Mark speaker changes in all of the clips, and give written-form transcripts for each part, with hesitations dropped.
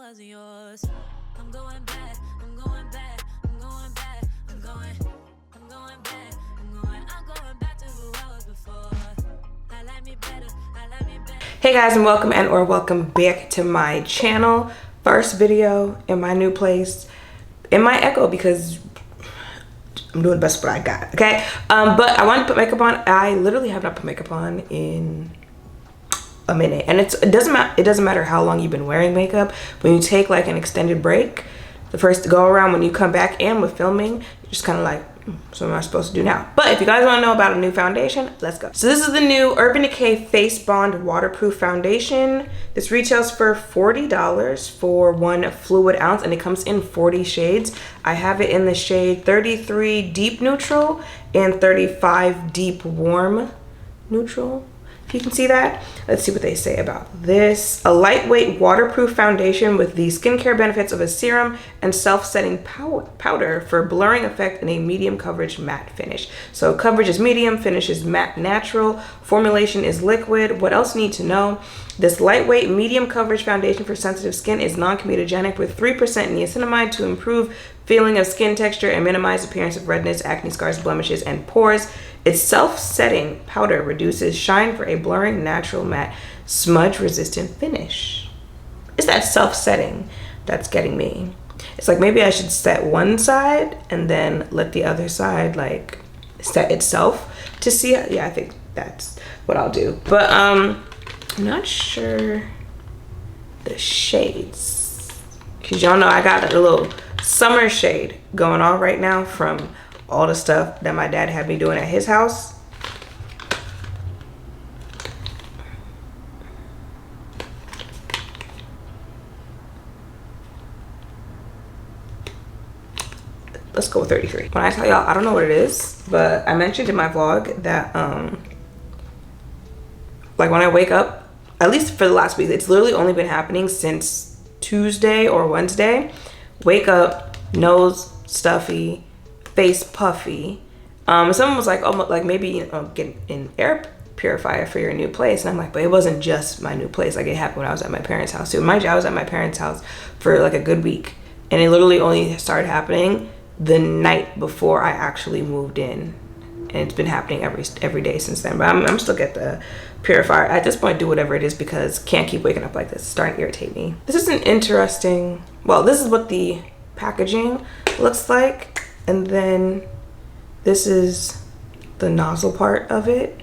Speaker 1: wasn't yours. I'm going back, I'm going back, I'm going back, I'm going back, I'm going back to who I was before. I like me better, I like me better.
Speaker 2: Hey guys, and welcome back to my channel. First video in my new place, in my Echo, because I'm doing the best with what I got, okay? But I wanted to put makeup on. I literally have not put makeup on in a minute, and it doesn't matter how long you've been wearing makeup. When you take like an extended break, the first go around, when you come back and with filming, you're just kind of like, so what am I supposed to do now? But if you guys want to know about a new foundation, let's go. So this is the new Urban Decay Face Bond Waterproof Foundation. This retails for $40 for 1 fluid ounce, and it comes in 40 shades. I have it in the shade 33 Deep Neutral and 35 Deep Warm Neutral. If you can see that. Let's see what they say about this. A lightweight waterproof foundation with the skincare benefits of a serum and self-setting powder for blurring effect and a medium coverage matte finish. So coverage is medium, finish is matte natural, formulation is liquid. What else you need to know? This lightweight medium coverage foundation for sensitive skin is non-comedogenic with 3% niacinamide to improve feeling of skin texture and minimize appearance of redness, acne scars, blemishes, and pores. Its self-setting powder reduces shine for a blurring, natural, matte, smudge-resistant finish. It's that self-setting that's getting me. It's like maybe I should set one side and then let the other side like set itself to see. Yeah, I think that's what I'll do. But I'm not sure the shades, because y'all know I got a little summer shade going on right now from all the stuff that my dad had me doing at his house. Let's go with 33. When I tell y'all, I don't know what it is, but I mentioned in my vlog that like when I wake up, at least for the last week, it's literally only been happening since Tuesday or Wednesday. Wake up, nose stuffy, face puffy. Someone was like, oh, like maybe get an air purifier for your new place, and I'm like, but it wasn't just my new place. Like it happened when I was at my parents' house too. Mind you, I was at my parents' house for like a good week, and it literally only started happening the night before I actually moved in, and it's been happening every day since then. But I'm still get the purifier at this point. Do whatever it is, because can't keep waking up like this. It's starting to irritate me. This is an interesting. Well, this is what the packaging looks like. And then this is the nozzle part of it.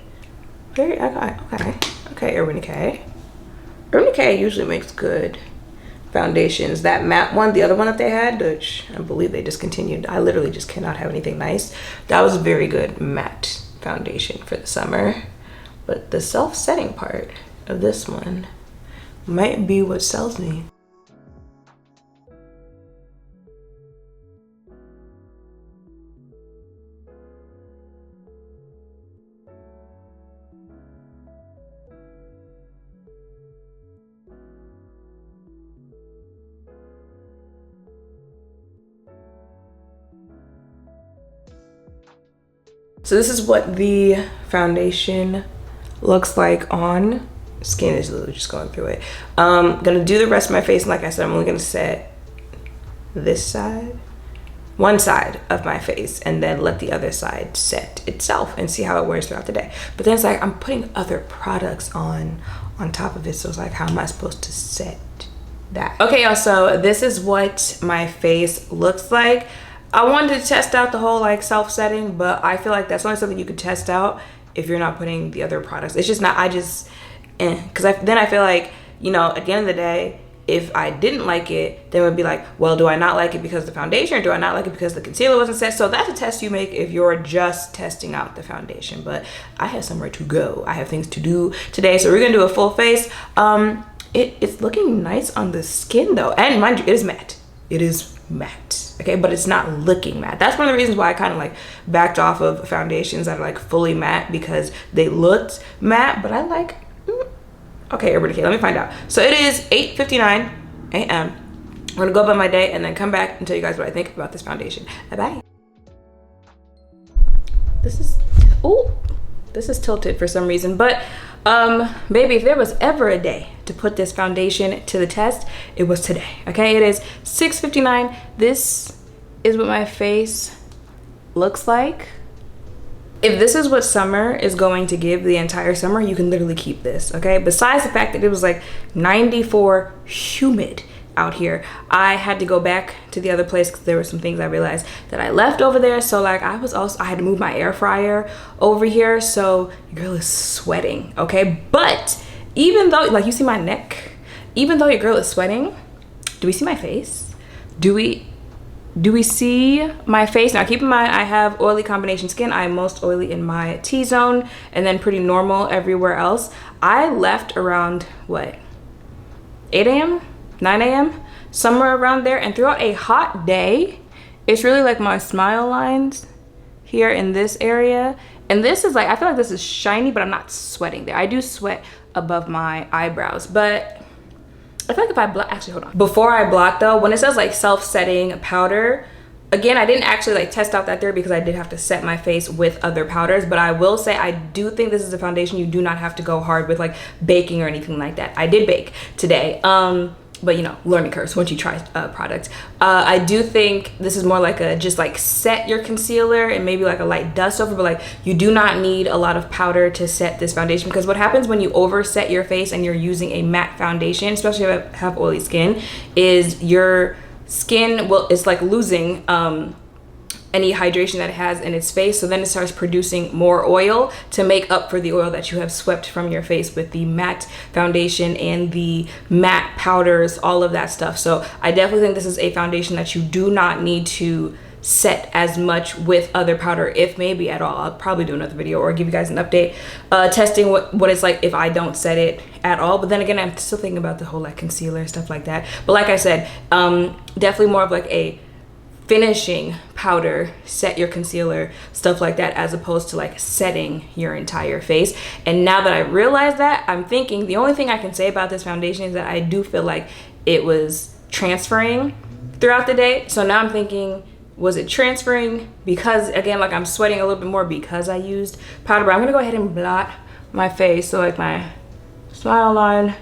Speaker 2: Very okay. Urban Decay. Urban Decay usually makes good foundations. That matte one, the other one that they had, which I believe they discontinued. I literally just cannot have anything nice. That was a very good matte foundation for the summer. But the self-setting part of this one might be what sells me. So this is what the foundation looks like on skin. Is literally just going through it. Gonna do the rest of my face, and like I said, I'm only gonna set this side, one side of my face, and then let the other side set itself and see how it wears throughout the day. But then it's like I'm putting other products on top of it, so it's like, how am I supposed to set that? Okay, y'all, so this is what my face looks like. I wanted to test out the whole like self-setting, but I feel like that's only something you could test out if you're not putting the other products. It's just not, because then I feel like, you know, at the end of the day, if I didn't like it, then it would be like, well, do I not like it because of the foundation, or do I not like it because the concealer wasn't set? So that's a test you make if you're just testing out the foundation. But I have somewhere to go. I have things to do today, so we're gonna do a full face. It's looking nice on the skin though, and mind you, it is matte. It is matte, okay, but it's not looking matte. That's one of the reasons why I kind of like backed off of foundations that are like fully matte, because they looked matte, but I like okay, Urban Decay, let me find out. So it is 8:59 a.m. I'm gonna go about my day and then come back and tell you guys what I think about this foundation. Bye. This is tilted for some reason, but Baby, if there was ever a day to put this foundation to the test, it was today. Okay, it is 6:59. This is what my face looks like. If this is what summer is going to give the entire summer, you can literally keep this. Okay, besides the fact that it was like 94 humid out here, I had to go back to the other place because there were some things I realized that I left over there. So like I had to move my air fryer over here, so your girl is sweating. Okay, but even though, like, you see my neck, even though your girl is sweating, do we see my face? Do we see my face? Now keep in mind, I have oily combination skin. I am most oily in my T-zone and then pretty normal everywhere else. I left around what, 8 a.m., 9 a.m., somewhere around there, and throughout a hot day, it's really like my smile lines here in this area. And this is like, I feel like this is shiny, but I'm not sweating there. I do sweat above my eyebrows, but I feel like if I block, actually hold on. Before I block though, when it says like self-setting powder, again, I didn't actually like test out that theory because I did have to set my face with other powders, but I will say I do think this is a foundation you do not have to go hard with like baking or anything like that. I did bake today. But you know, learning curves once you try products. I do think this is more like a just like set your concealer and maybe like a light dust over, but like you do not need a lot of powder to set this foundation, because what happens when you overset your face and you're using a matte foundation, especially if you have oily skin, is your skin it's like losing any hydration that it has in its face, so then it starts producing more oil to make up for the oil that you have swept from your face with the matte foundation and the matte powders, all of that stuff. So I definitely think this is a foundation that you do not need to set as much with other powder, if maybe at all. I'll probably do another video or give you guys an update testing what it's like if I don't set it at all. But then again, I'm still thinking about the whole like concealer stuff like that. But like I said, definitely more of like a finishing powder, set your concealer, stuff like that, as opposed to like setting your entire face. And now that I realize that, I'm thinking the only thing I can say about this foundation is that I do feel like it was transferring throughout the day. So now I'm thinking, was it transferring because, again, like I'm sweating a little bit more because I used powder? But I'm gonna go ahead and blot my face, so like my smile line,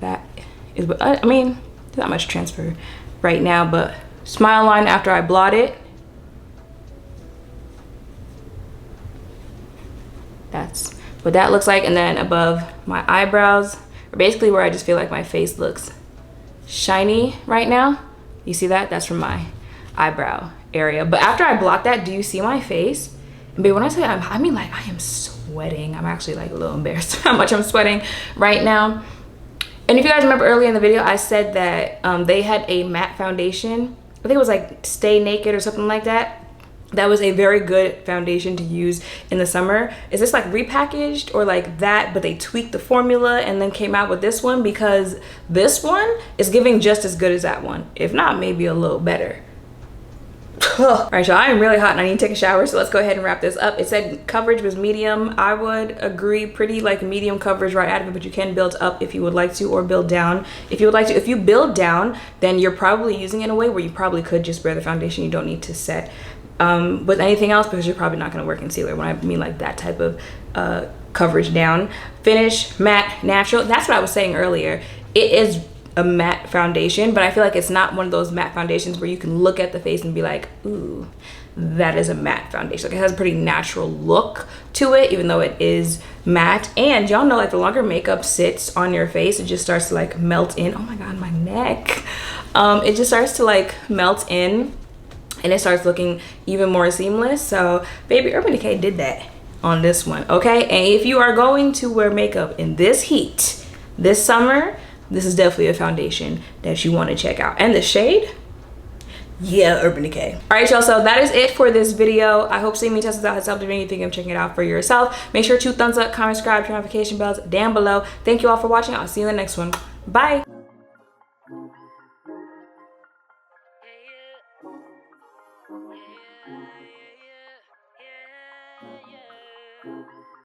Speaker 2: that is, I mean, there's not much transfer right now, but smile line after I blot it, that's what that looks like. And then above my eyebrows, or basically where I just feel like my face looks shiny right now, you see that? That's from my eyebrow area. But after I blot that, do you see my face? And babe, when I say I mean like I am sweating. I'm actually like a little embarrassed how much I'm sweating right now. And if you guys remember earlier in the video, I said that they had a matte foundation. I think it was like Stay Naked or something like that. That was a very good foundation to use in the summer. Is this like repackaged or like that, but they tweaked the formula and then came out with this one? Because this one is giving just as good as that one, if not maybe a little better. All right, y'all, I am really hot and I need to take a shower, so let's go ahead and wrap this up. It said coverage was medium. I would agree, pretty like medium coverage right out of it, but you can build up if you would like to, or build down if you would like to. If you build down, then you're probably using it in a way where you probably could just wear the foundation. You don't need to set with anything else, because you're probably not going to wear concealer when I mean like that type of coverage down. Finish, matte, natural. That's what I was saying earlier. It is a matte foundation, but I feel like it's not one of those matte foundations where you can look at the face and be like, ooh, that is a matte foundation. Like, it has a pretty natural look to it, even though it is matte. And y'all know, like, the longer makeup sits on your face, it just starts to like melt in. Oh my god, my neck. It just starts to like melt in and it starts looking even more seamless. So baby, Urban Decay did that on this one, okay? And if you are going to wear makeup in this heat this summer, this is definitely a foundation that you want to check out. And the shade, yeah, Urban Decay. All right, y'all, so that is it for this video. I hope seeing me test this out has helped. If anything, I'm checking it out for yourself. Make sure to thumbs up, comment, subscribe, turn notification bells down below. Thank you all for watching. I'll see you in the next one. Bye.